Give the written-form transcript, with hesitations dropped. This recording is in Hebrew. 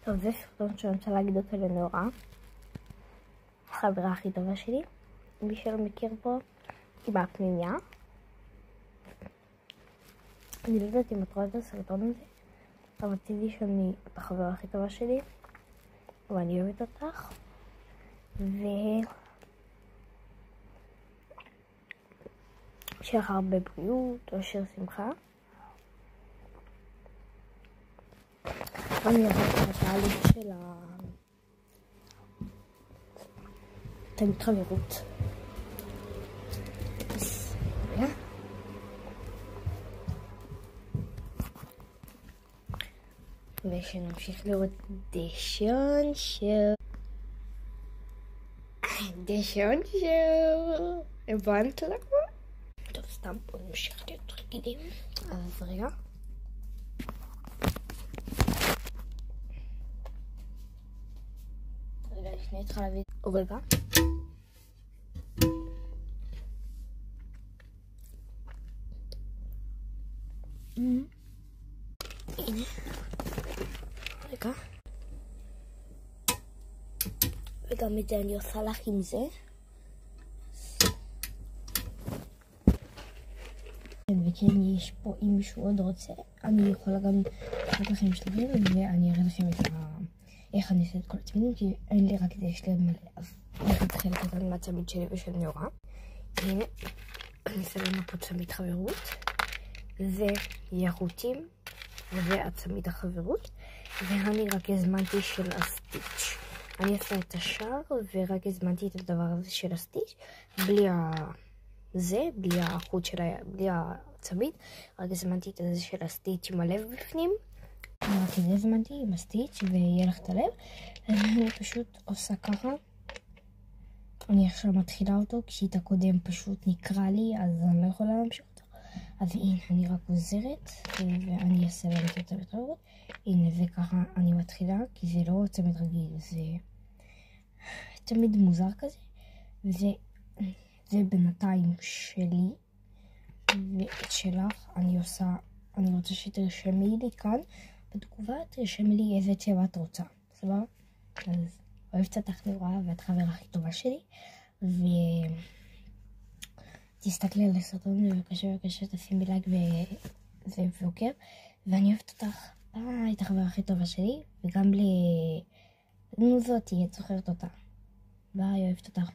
טוב, זה סרטון שאני רוצה להגיד אותו לנורא, החברה הכי טובה שלי. מי שלא מכיר פה, היא מהפנימיה. אני לא יודעת אם את רואה את הסרטון הזה, אבל רציתי שאני החברה הכי טובה שלי, ואני אוהבת אותך, שיהיה לך הרבה בריאות, אושר, שמחה. אני אעבור את התהליך של תמיד חברות. ושנמשיך לראות דשון שואו. הבנת למה? טוב, סתם פה נמשיך להיות רגילים. אז רגע. לפני התחלה רגע. הנה. רגע. וגם את זה אני עושה לך עם זה. וכן, יש פה, אם מישהו עוד רוצה, אני יכולה גם לתת לכם שלבים, ואני אראה לכם איך אני אעשה את כל הצמידים, כי אין לי רק את זה, יש לי מלא, אז אני אתחיל חלק קטן מהצמיד שלי ושל נורא. הנה, אני אעשה לנו פה צמיד חברות, זה יחוטים, וזה הצמיד החברות, ואני רק הזמנתי של הסטיץ'. אני אעשה את השאר, ורק הזמנתי את הדבר הזה של הסטיץ', בלי בלי החוט של בלי הצמיד, רק הזמנתי את זה של הסטיץ' עם הלב בפנים. רק את זה הזמנתי עם הסטיץ' ויהיה לך את הלב, ואני פשוט עושה ככה. אני עכשיו מתחילה אותו, כשאת הקודם פשוט נקרא לי, אז אני לא יכולה להמשיך אותו. אז הנה, אני רק עוזרת, ואני אעשה להם את הצמיד חברות. הנה, וככה אני מתחילה, כי זה לא צמיד רגיל, זה צמיד מוזר כזה, זה בינתיים שלי, ואת שלך אני רוצה שתרשמי לי כאן, בתגובה תרשמי לי איזה צבע את רוצה, סבבה? אז אוהבת אותך נורא, ואת חברה הכי טובה שלי, ותסתכלי על הסרטון בבקשה תשימי לייק ועוקב, ואני אוהבת אותך, ביי, את החברה הכי טובה שלי, וגם זאתי, את זוכרת אותה, ביי, אוהבת אותך.